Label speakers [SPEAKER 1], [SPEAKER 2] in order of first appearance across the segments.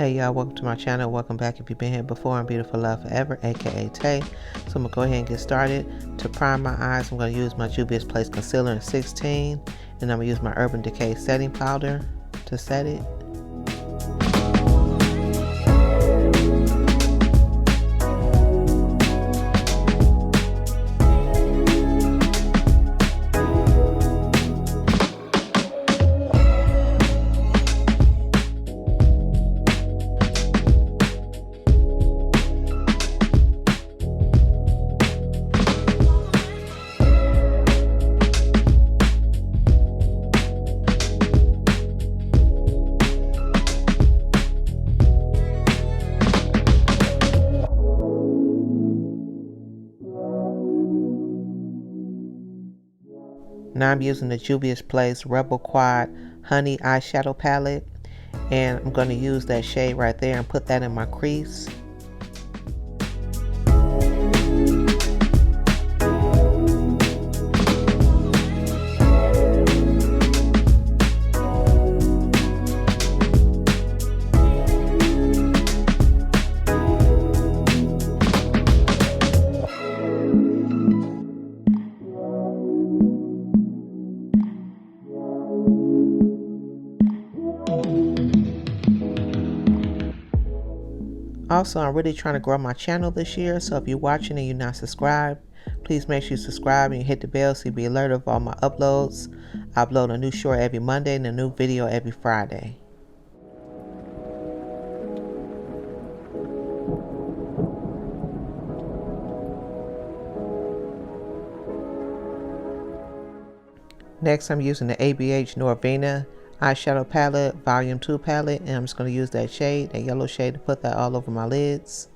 [SPEAKER 1] Hey y'all, welcome to my channel. Welcome back if you've been here before. I'm Beautiful Love Forever, aka Tay. So I'm gonna go ahead and get started. To prime my eyes, I'm gonna use my Juvia's Place Concealer in 16, and I'm gonna use my Urban Decay setting powder to set it. Now I'm using the Juvia's Place Rebel Quad Honey Eyeshadow Palette, and I'm going to use that shade right there and put that in my crease. Also, I'm really trying to grow my channel this year, so if you're watching and you're not subscribed, please make sure you subscribe and you hit the bell so you'll be alerted of all my uploads. I upload a new short every Monday and a new video every Friday. Next, I'm using the ABH Norvina Eyeshadow Palette, Volume 2 palette, and I'm just going to use that shade, that yellow shade, to put that all over my lids.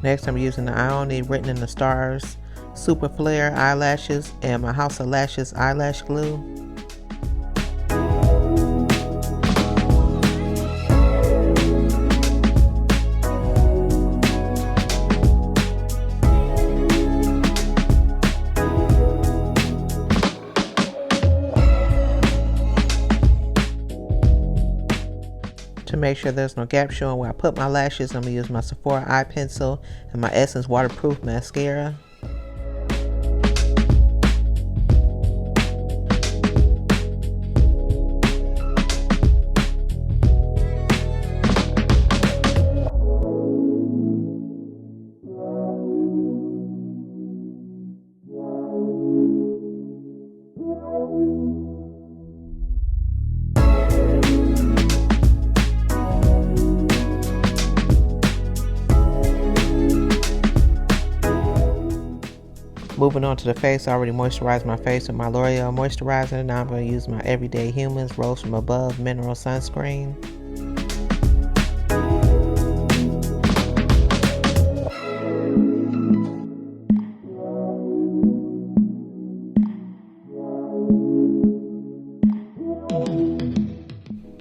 [SPEAKER 1] Next, I'm using the Ioni Written in the Stars Super Flare eyelashes and my House of Lashes eyelash glue. To make sure there's no gap showing where I put my lashes, I'm going to use my Sephora eye pencil and my Essence waterproof mascara. Moving on to the face, I already moisturized my face with my L'Oreal moisturizer. Now I'm going to use my Everyday Humans Rose from Above Mineral Sunscreen.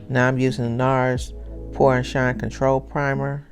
[SPEAKER 1] Now I'm using the Nars Pore and Shine Control Primer.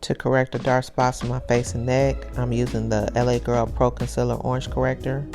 [SPEAKER 1] To correct the dark spots on my face and neck, I'm using the LA Girl Pro Concealer Orange Corrector.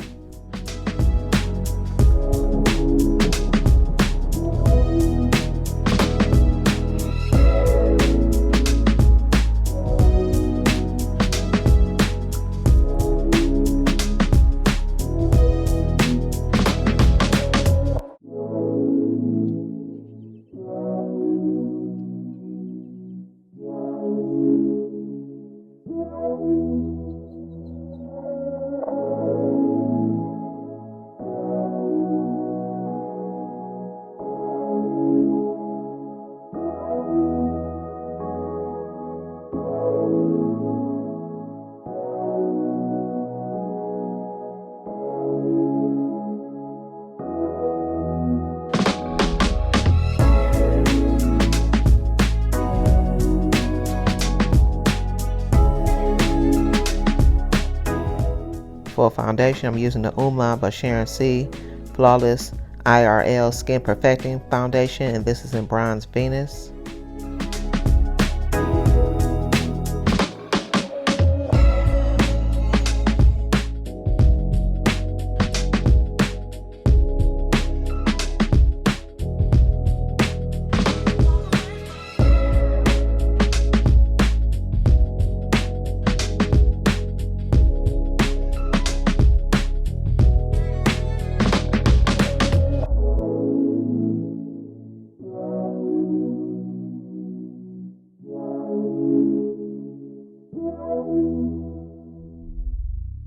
[SPEAKER 1] For foundation, I'm using the Umla by Sharon C. Flawless IRL Skin Perfecting Foundation, and this is in Bronze Venus.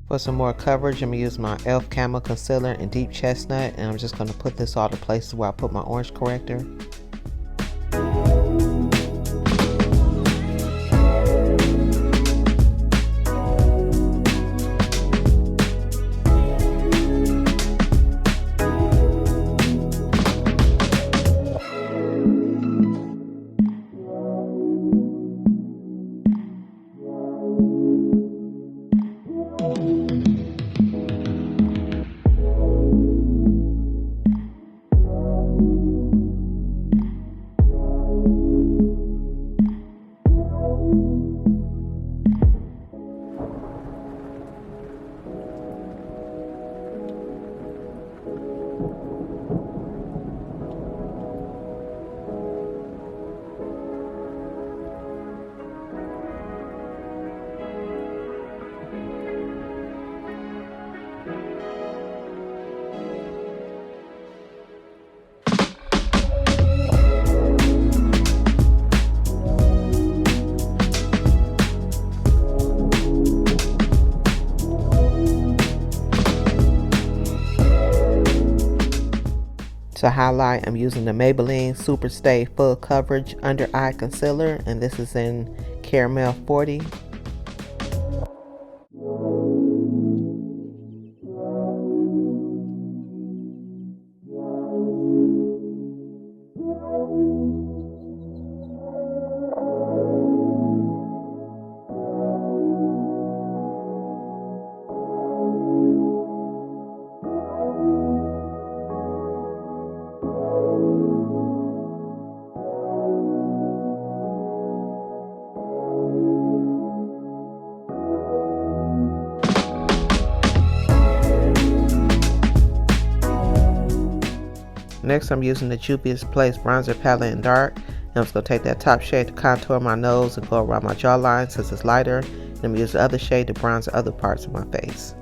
[SPEAKER 1] For some more coverage, I'm going to use my e.l.f. Camo Concealer in Deep Chestnut, and I'm just going to put this all the places where I put my orange corrector. To highlight, I'm using the Maybelline Super Stay Full Coverage Under Eye Concealer, and this is in Caramel 40. Next, I'm using the Juvia's Place Bronzer Palette in Dark. And I'm just going to take that top shade to contour my nose and go around my jawline since it's lighter. And I'm going to use the other shade to bronze the other parts of my face.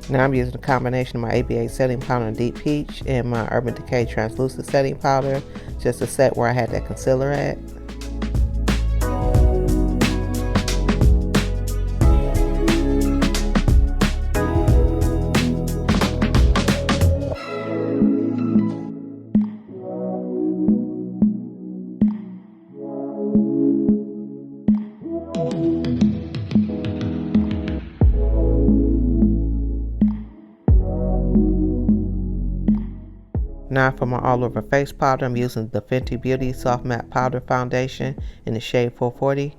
[SPEAKER 1] Now I'm using a combination of my ABA setting powder in Deep Peach and my Urban Decay translucent setting powder just to set where I had that concealer at. Now for my all over face powder, I'm using the Fenty Beauty Soft Matte Powder Foundation in the shade 440.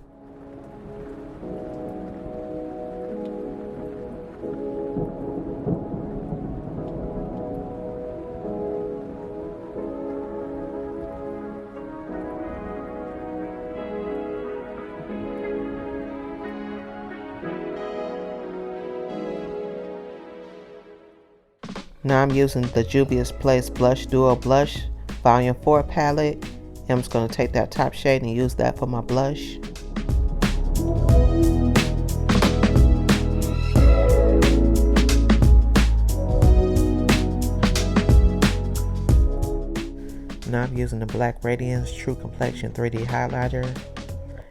[SPEAKER 1] Now I'm using the Juvia's Place Blush Duo Blush Volume 4 palette. And I'm just going to take that top shade and use that for my blush. Now I'm using the Black Radiance True Complexion 3D highlighter.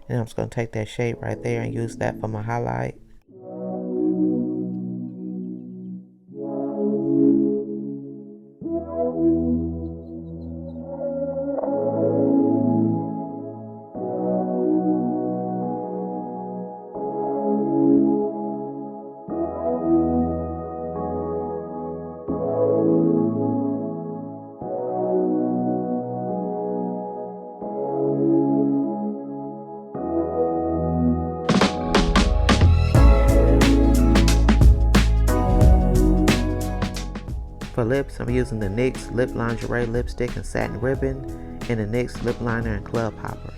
[SPEAKER 1] And I'm just going to take that shade right there and use that for my highlight. For lips, I'm using the NYX Lip Lingerie Lipstick and Satin Ribbon and the NYX Lip Liner and Club Hopper.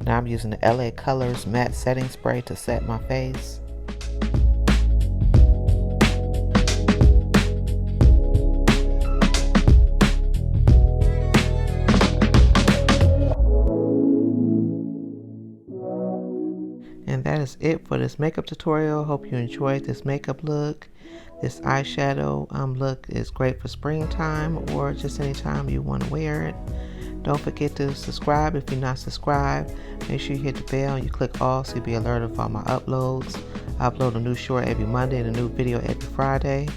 [SPEAKER 1] Now I'm using the LA Colors Matte Setting Spray to set my face. And that is it for this makeup tutorial. Hope you enjoyed this makeup look. This eyeshadow look is great for springtime or just anytime you want to wear it. Don't forget to subscribe if you're not subscribed. Make sure you hit the bell and you click all so you'll be alerted of all my uploads. I upload a new short every Monday and a new video every Friday.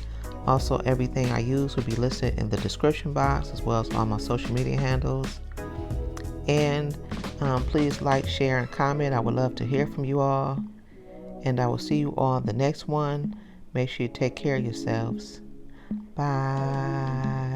[SPEAKER 1] Also, everything I use will be listed in the description box as well as all my social media handles. And please like, share, and comment. I would love to hear from you all. And I will see you all in the next one. Make sure you take care of yourselves. Bye.